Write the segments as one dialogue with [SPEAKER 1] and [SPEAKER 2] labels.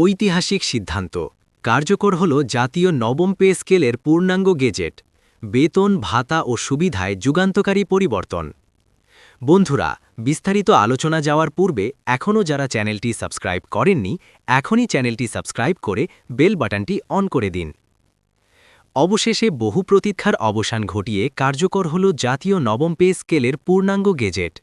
[SPEAKER 1] ঐতিহাসিক সিদ্ধান্ত কার্যকর হল জাতীয় নবম পে স্কেলের পূর্ণাঙ্গ গেজেট, বেতন, ভাতা ও সুবিধায় যুগান্তকারী পরিবর্তন। বন্ধুরা, বিস্তারিত আলোচনা যাওয়ার পূর্বে এখনও যারা চ্যানেলটি সাবস্ক্রাইব করেননি, এখনই চ্যানেলটি সাবস্ক্রাইব করে বেল বাটনটি অন করে দিন। অবশেষে বহু প্রতীক্ষার অবসান ঘটিয়ে কার্যকর হল জাতীয় নবম পে স্কেলের পূর্ণাঙ্গ গেজেট।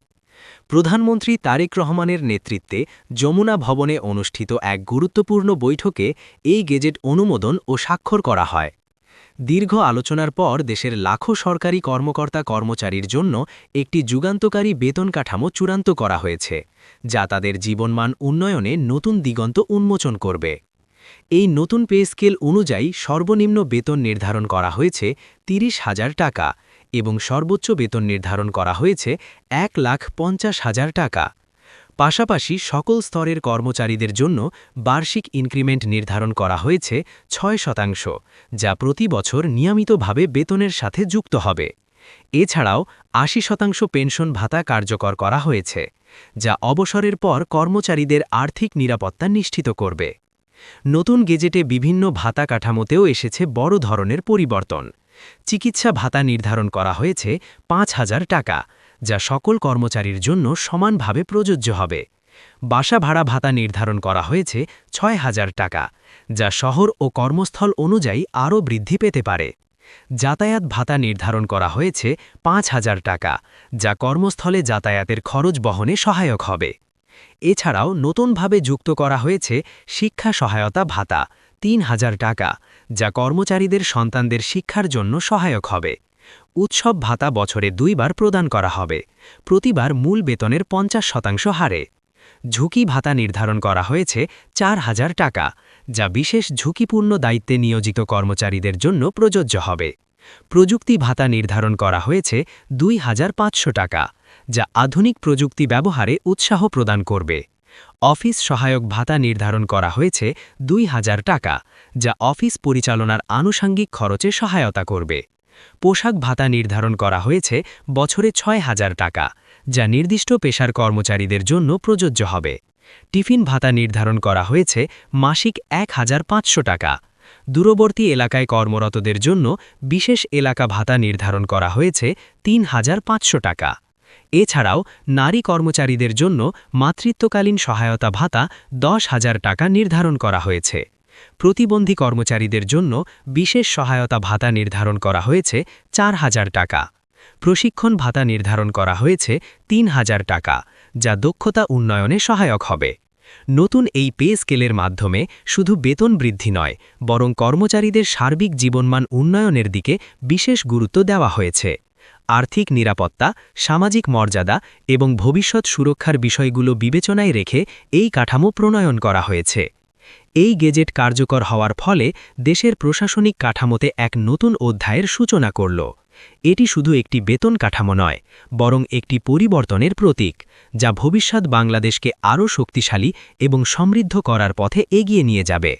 [SPEAKER 1] প্রধানমন্ত্রী তারেক রহমানের নেতৃত্বে যমুনা ভবনে অনুষ্ঠিত এক গুরুত্বপূর্ণ বৈঠকে এই গেজেট অনুমোদন ও স্বাক্ষর করা হয়। দীর্ঘ আলোচনার পর দেশের লাখো সরকারি কর্মকর্তা কর্মচারীর জন্য একটি যুগান্তকারী বেতন কাঠামো চূড়ান্ত করা হয়েছে, যা তাদের জীবনমান উন্নয়নে নতুন দিগন্ত উন্মোচন করবে। এই নতুন পে স্কেল অনুযায়ী সর্বনিম্ন বেতন নির্ধারণ করা হয়েছে ৩০,০০০ টাকা এবং সর্বোচ্চ বেতন নির্ধারণ করা হয়েছে ১,৫০,০০০ টাকা। পাশাপাশি সকল স্তরের কর্মচারীদের জন্য বার্ষিক ইনক্রিমেন্ট নির্ধারণ করা হয়েছে ৬%, যা প্রতি বছর নিয়মিতভাবে বেতনের সাথে যুক্ত হবে। এছাড়াও ৮০% পেনশন ভাতা কার্যকর করা হয়েছে, যা অবসরের পর কর্মচারীদের আর্থিক নিরাপত্তা নিশ্চিত করবে। নতুন গেজেটে বিভিন্ন ভাতা কাঠামোতেও এসেছে বড় ধরনের পরিবর্তন। চিকিৎসা ভাতা নির্ধারণ করা হয়েছে ৫,০০০ টাকা, যা সকল কর্মচারীর জন্য সমানভাবে প্রযোজ্য হবে। বাসা ভাড়া ভাতা নির্ধারণ করা হয়েছে ৬,০০০ টাকা, যা শহর ও কর্মস্থল অনুযায়ী আরও বৃদ্ধি পেতে পারে। যাতায়াত ভাতা নির্ধারণ করা হয়েছে ৫,০০০ টাকা, যা কর্মস্থলে যাতায়াতের খরচ বহনে সহায়ক হবে। এছাড়াও নতুনভাবে যুক্ত করা হয়েছে শিক্ষা সহায়তা ভাতা ৩,০০০ টাকা, যা কর্মচারীদের সন্তানদের শিক্ষার জন্য সহায়ক হবে। উৎসব ভাতা বছরে ২ বার প্রদান করা হবে, প্রতিবার মূল বেতনের ৫০% হারে। ঝুঁকি ভাতা নির্ধারণ করা হয়েছে ৪,০০০ টাকা, যা বিশেষ ঝুঁকিপূর্ণ দায়িত্বে নিয়োজিত কর্মচারীদের জন্য প্রযোজ্য হবে। প্রযুক্তি ভাতা নির্ধারণ করা হয়েছে ২,৫০০ টাকা, যা আধুনিক প্রযুক্তি ব্যবহারে উৎসাহ প্রদান করবে। অফিস সহায়ক ভাতা নির্ধারণ করা হয়েছে ২,০০০ টাকা, যা অফিস পরিচালনার আনুষঙ্গিক খরচে সহায়তা করবে। পোশাক ভাতা নির্ধারণ করা হয়েছে বছরে ৬,০০০ টাকা, যা নির্দিষ্ট পেশার কর্মচারীদের জন্য প্রযোজ্য হবে। টিফিন ভাতা নির্ধারণ করা হয়েছে মাসিক ১,৫০০ টাকা। দূরবর্তী এলাকায় কর্মরতদের জন্য বিশেষ এলাকা ভাতা নির্ধারণ করা হয়েছে ৩,৫০০ টাকা। এছাড়াও নারী কর্মচারীদের জন্য মাতৃত্বকালীন সহায়তা ভাতা ১০,০০০ টাকা নির্ধারণ করা হয়েছে। প্রতিবন্ধী কর্মচারীদের জন্য বিশেষ সহায়তা ভাতা নির্ধারণ করা হয়েছে ৪,০০০ টাকা। প্রশিক্ষণ ভাতা নির্ধারণ করা হয়েছে ৩,০০০ টাকা, যা দক্ষতা উন্নয়নে সহায়ক হবে। নতুন এই পে স্কেলের মাধ্যমে শুধু বেতন বৃদ্ধি নয়, বরং কর্মচারীদের সার্বিক জীবনমান উন্নয়নের দিকে বিশেষ গুরুত্ব দেওয়া হয়েছে। আর্থিক নিরাপত্তা, সামাজিক মর্যাদা এবং ভবিষ্যৎ সুরক্ষার বিষয়গুলো বিবেচনায় রেখে এই কাঠামো প্রণয়ন করা হয়েছে। এই গেজেট কার্যকর হওয়ার ফলে দেশের প্রশাসনিক কাঠামোতে এক নতুন অধ্যায়ের সূচনা করল। এটি শুধু একটি বেতন কাঠামো নয়, বরং একটি পরিবর্তনের প্রতীক, যা ভবিষ্যৎ বাংলাদেশকে আরও শক্তিশালী এবং সমৃদ্ধ করার পথে এগিয়ে নিয়ে যাবে।